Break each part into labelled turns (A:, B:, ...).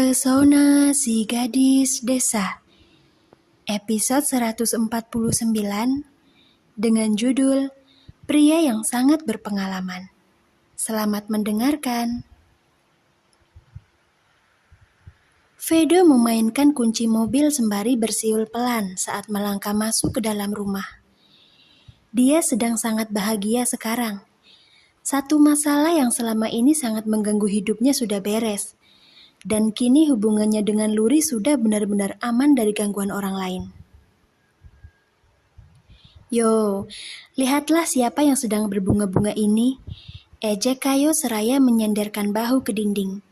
A: Pesona si gadis desa, episode 149 dengan judul Pria yang Sangat Berpengalaman. Selamat mendengarkan. Vedo memainkan kunci mobil sembari bersiul pelan saat melangkah masuk ke dalam rumah. Dia sedang sangat bahagia sekarang. Satu masalah yang selama ini sangat mengganggu hidupnya sudah beres. Dan kini hubungannya dengan Luri sudah benar-benar aman dari gangguan orang lain. Yo, lihatlah siapa yang sedang berbunga-bunga ini. Ejek Kayo seraya menyenderkan bahu ke dinding.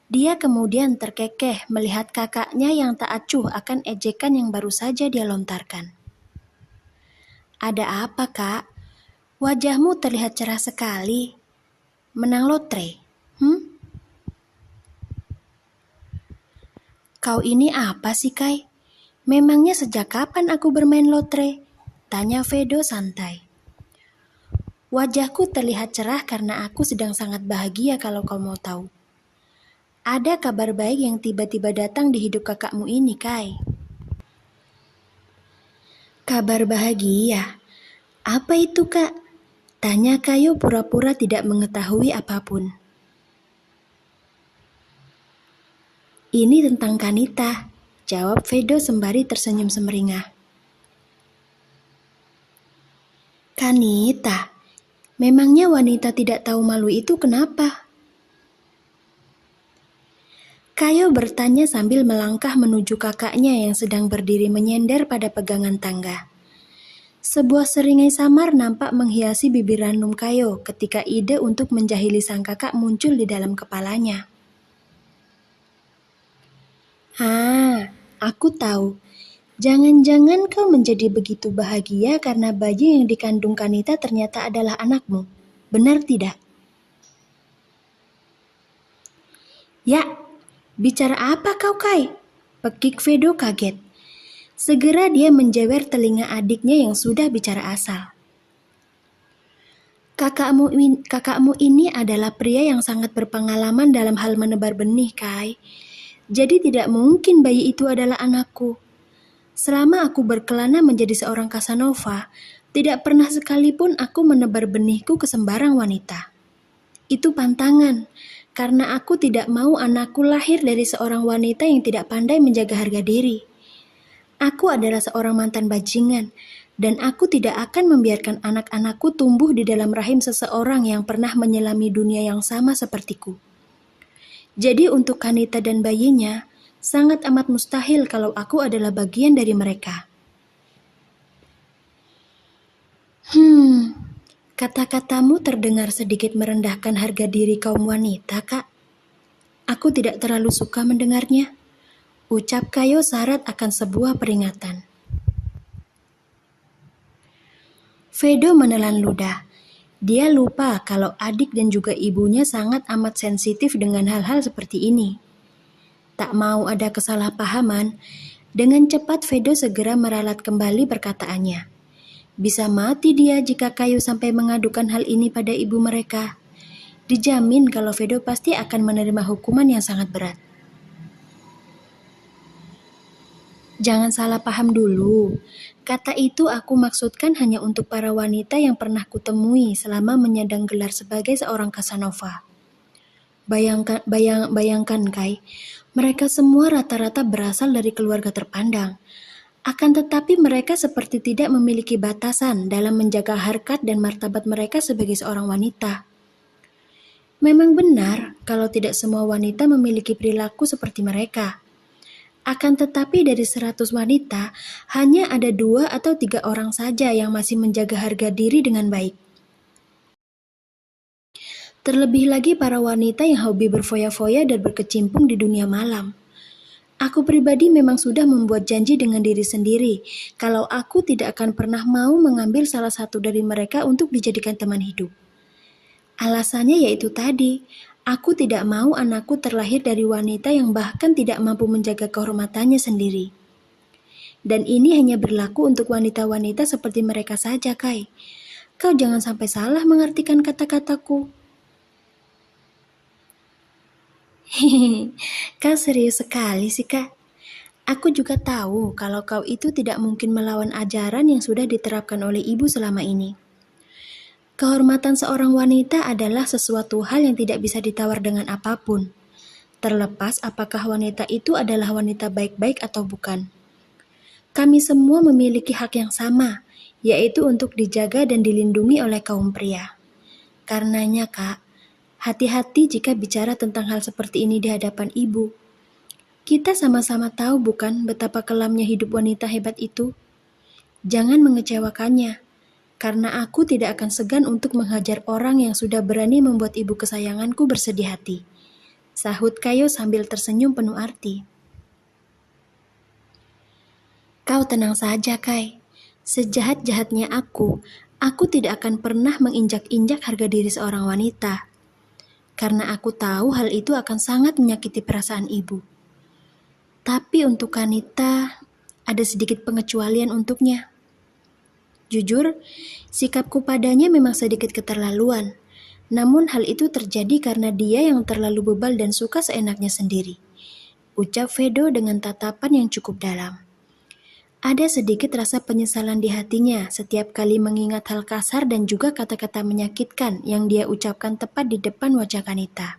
A: Dia kemudian terkekeh melihat kakaknya yang tak acuh akan ejekan yang baru saja dia lontarkan. Ada apa, Kak? Wajahmu terlihat cerah sekali. Menang lotre? Kau ini apa sih, Kai? Memangnya sejak kapan aku bermain lotre? Tanya Vedo santai. Wajahku terlihat cerah karena aku sedang sangat bahagia kalau kau mau tahu. Ada kabar baik yang tiba-tiba datang di hidup kakakmu ini, Kai. Kabar bahagia? Apa itu, Kak? Tanya Kayo pura-pura tidak mengetahui apapun. Ini tentang Kanita, jawab Vedo sembari tersenyum semeringah. Kanita? Memangnya wanita tidak tahu malu itu kenapa? Kayo bertanya sambil melangkah menuju kakaknya yang sedang berdiri menyender pada pegangan tangga. Sebuah seringai samar nampak menghiasi bibir ranum Kayo ketika ide untuk menjahili sang kakak muncul di dalam kepalanya. Aku tahu. Jangan-jangan kau menjadi begitu bahagia karena bayi yang dikandung Kanita ternyata adalah anakmu. Benar tidak? Ya, bicara apa kau, Kai? Pekik Vedo kaget. Segera dia menjewer telinga adiknya yang sudah bicara asal. Kakakmu ini adalah pria yang sangat berpengalaman dalam hal menebar benih, Kai. Jadi tidak mungkin bayi itu adalah anakku. Selama aku berkelana menjadi seorang Casanova, tidak pernah sekalipun aku menebar benihku ke sembarang wanita. Itu pantangan, karena aku tidak mau anakku lahir dari seorang wanita yang tidak pandai menjaga harga diri. Aku adalah seorang mantan bajingan, dan aku tidak akan membiarkan anak-anakku tumbuh di dalam rahim seseorang yang pernah menyelami dunia yang sama sepertiku. Jadi untuk Kanita dan bayinya, sangat amat mustahil kalau aku adalah bagian dari mereka. Kata-katamu terdengar sedikit merendahkan harga diri kaum wanita, Kak. Aku tidak terlalu suka mendengarnya. Ucap Kayo syarat akan sebuah peringatan. Vedo menelan ludah. Dia lupa kalau adik dan juga ibunya sangat amat sensitif dengan hal-hal seperti ini. Tak mau ada kesalahpahaman, dengan cepat Vedo segera meralat kembali perkataannya. Bisa mati dia jika Kayo sampai mengadukan hal ini pada ibu mereka. Dijamin kalau Vedo pasti akan menerima hukuman yang sangat berat. Jangan salah paham dulu. Kata itu aku maksudkan hanya untuk para wanita yang pernah kutemui selama menyandang gelar sebagai seorang Casanova. Bayangkan, Kai, mereka semua rata-rata berasal dari keluarga terpandang. Akan tetapi mereka seperti tidak memiliki batasan dalam menjaga harkat dan martabat mereka sebagai seorang wanita. Memang benar kalau tidak semua wanita memiliki perilaku seperti mereka. Akan tetapi dari 100 wanita, hanya ada 2 atau 3 orang saja yang masih menjaga harga diri dengan baik. Terlebih lagi para wanita yang hobi berfoya-foya dan berkecimpung di dunia malam. Aku pribadi memang sudah membuat janji dengan diri sendiri kalau aku tidak akan pernah mau mengambil salah satu dari mereka untuk dijadikan teman hidup. Alasannya yaitu tadi, aku tidak mau anakku terlahir dari wanita yang bahkan tidak mampu menjaga kehormatannya sendiri. Dan ini hanya berlaku untuk wanita-wanita seperti mereka saja, Kai. Kau jangan sampai salah mengartikan kata-kataku. Kau serius sekali sih, Kak. Aku juga tahu kalau kau itu tidak mungkin melawan ajaran yang sudah diterapkan oleh ibu selama ini. Kehormatan seorang wanita adalah sesuatu hal yang tidak bisa ditawar dengan apapun, terlepas apakah wanita itu adalah wanita baik-baik atau bukan. Kami semua memiliki hak yang sama, yaitu untuk dijaga dan dilindungi oleh kaum pria. Karenanya, Kak, hati-hati jika bicara tentang hal seperti ini di hadapan ibu. Kita sama-sama tahu bukan betapa kelamnya hidup wanita hebat itu? Jangan mengecewakannya, karena aku tidak akan segan untuk menghajar orang yang sudah berani membuat ibu kesayanganku bersedih hati. Sahut Kayo sambil tersenyum penuh arti. Kau tenang saja, Kai. Sejahat-jahatnya aku tidak akan pernah menginjak-injak harga diri seorang wanita. Karena aku tahu hal itu akan sangat menyakiti perasaan ibu. Tapi untuk Kanita, ada sedikit pengecualian untuknya. Jujur, sikapku padanya memang sedikit keterlaluan. Namun hal itu terjadi karena dia yang terlalu bebal dan suka seenaknya sendiri. Ucap Vedo dengan tatapan yang cukup dalam. Ada sedikit rasa penyesalan di hatinya setiap kali mengingat hal kasar dan juga kata-kata menyakitkan yang dia ucapkan tepat di depan wajah Kanita.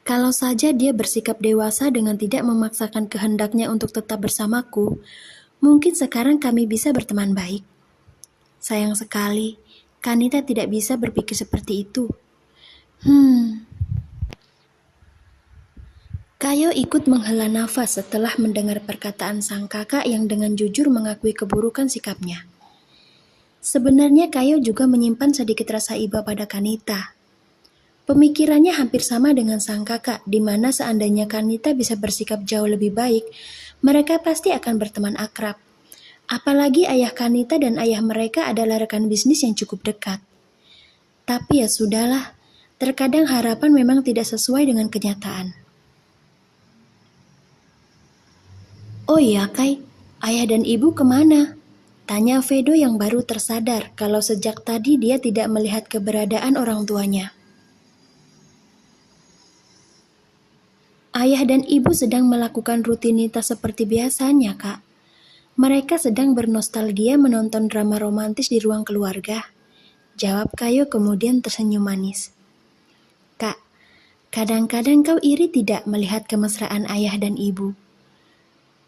A: Kalau saja dia bersikap dewasa dengan tidak memaksakan kehendaknya untuk tetap bersamaku, mungkin sekarang kami bisa berteman baik. Sayang sekali, Kanita tidak bisa berpikir seperti itu. Kayo ikut menghela nafas setelah mendengar perkataan sang kakak yang dengan jujur mengakui keburukan sikapnya. Sebenarnya Kayo juga menyimpan sedikit rasa iba pada Kanita. Pemikirannya hampir sama dengan sang kakak, di mana seandainya Kanita bisa bersikap jauh lebih baik, mereka pasti akan berteman akrab. Apalagi ayah Kanita dan ayah mereka adalah rekan bisnis yang cukup dekat. Tapi ya sudahlah, terkadang harapan memang tidak sesuai dengan kenyataan. Oh iya, Kai, ayah dan ibu kemana? Tanya Vedo yang baru tersadar kalau sejak tadi dia tidak melihat keberadaan orang tuanya. Ayah dan ibu sedang melakukan rutinitas seperti biasanya, Kak. Mereka sedang bernostalgia menonton drama romantis di ruang keluarga. Jawab Kayo kemudian tersenyum manis. Kak, kadang-kadang kau iri tidak melihat kemesraan ayah dan ibu?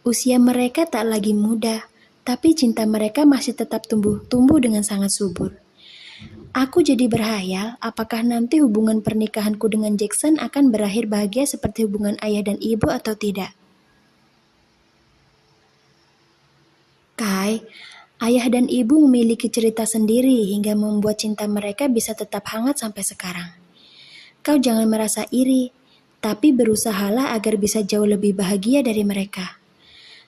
A: Usia mereka tak lagi muda, tapi cinta mereka masih tetap tumbuh dengan sangat subur. Aku jadi berhayal apakah nanti hubungan pernikahanku dengan Jackson akan berakhir bahagia seperti hubungan ayah dan ibu atau tidak. Kai, ayah dan ibu memiliki cerita sendiri hingga membuat cinta mereka bisa tetap hangat sampai sekarang. Kau jangan merasa iri, tapi berusahalah agar bisa jauh lebih bahagia dari mereka.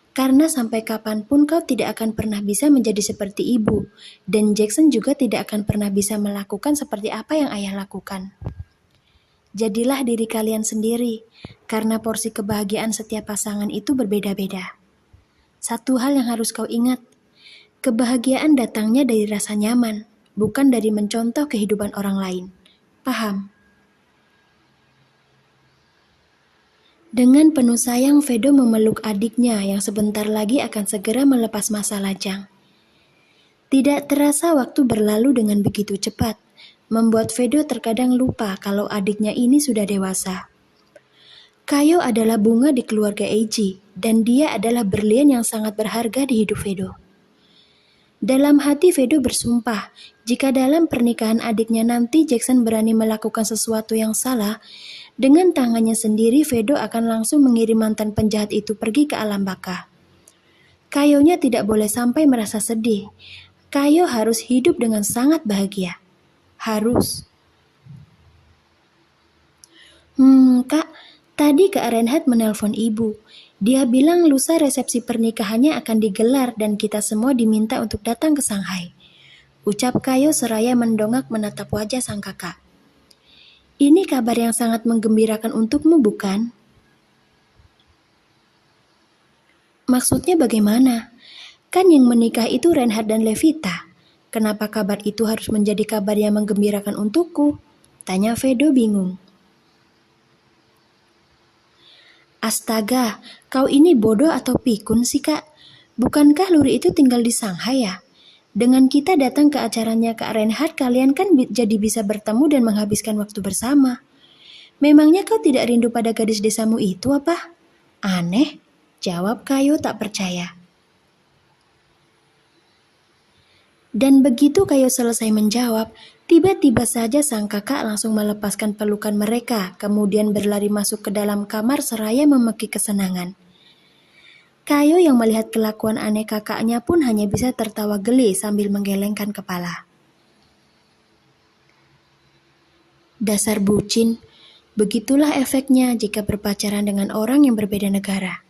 A: Karena sampai kapanpun kau tidak akan pernah bisa menjadi seperti ibu, dan Jackson juga tidak akan pernah bisa melakukan seperti apa yang ayah lakukan. Jadilah diri kalian sendiri, karena porsi kebahagiaan setiap pasangan itu berbeda-beda. Satu hal yang harus kau ingat, kebahagiaan datangnya dari rasa nyaman, bukan dari mencontoh kehidupan orang lain. Paham? Dengan penuh sayang, Vedo memeluk adiknya yang sebentar lagi akan segera melepas masa lajang. Tidak terasa waktu berlalu dengan begitu cepat, membuat Vedo terkadang lupa kalau adiknya ini sudah dewasa. Kayo adalah bunga di keluarga Eiji, dan dia adalah berlian yang sangat berharga di hidup Vedo. Dalam hati Vedo bersumpah, jika dalam pernikahan adiknya nanti Jackson berani melakukan sesuatu yang salah, dengan tangannya sendiri Vedo akan langsung mengirim mantan penjahat itu pergi ke alam baka. Kayonya tidak boleh sampai merasa sedih. Kayo harus hidup dengan sangat bahagia. Harus. Kak, tadi Kak Renhat menelpon ibu. Dia bilang lusa resepsi pernikahannya akan digelar dan kita semua diminta untuk datang ke Shanghai. Ucap Kayo seraya mendongak menatap wajah sang kakak. Ini kabar yang sangat menggembirakan untukmu, bukan? Maksudnya bagaimana? Kan yang menikah itu Renhat dan Levita. Kenapa kabar itu harus menjadi kabar yang menggembirakan untukku? Tanya Vedo bingung. Astaga, kau ini bodoh atau pikun sih, Kak? Bukankah Luri itu tinggal di Shanghai ya? Dengan kita datang ke acaranya Kak Reinhard, kalian kan jadi bisa bertemu dan menghabiskan waktu bersama. Memangnya kau tidak rindu pada gadis desamu itu apa? Aneh, jawab Kayo tak percaya. Dan begitu Kayo selesai menjawab, tiba-tiba saja sang kakak langsung melepaskan pelukan mereka, kemudian berlari masuk ke dalam kamar seraya memeki kesenangan. Kayo yang melihat kelakuan aneh kakaknya pun hanya bisa tertawa geli sambil menggelengkan kepala. Dasar bucin, begitulah efeknya jika berpacaran dengan orang yang berbeda negara.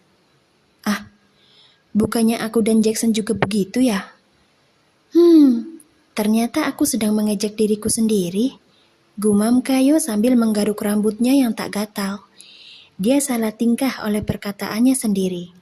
A: Ah, bukannya aku dan Jackson juga begitu ya? Ternyata aku sedang mengejek diriku sendiri. Gumam Kayo sambil menggaruk rambutnya yang tak gatal. Dia salah tingkah oleh perkataannya sendiri.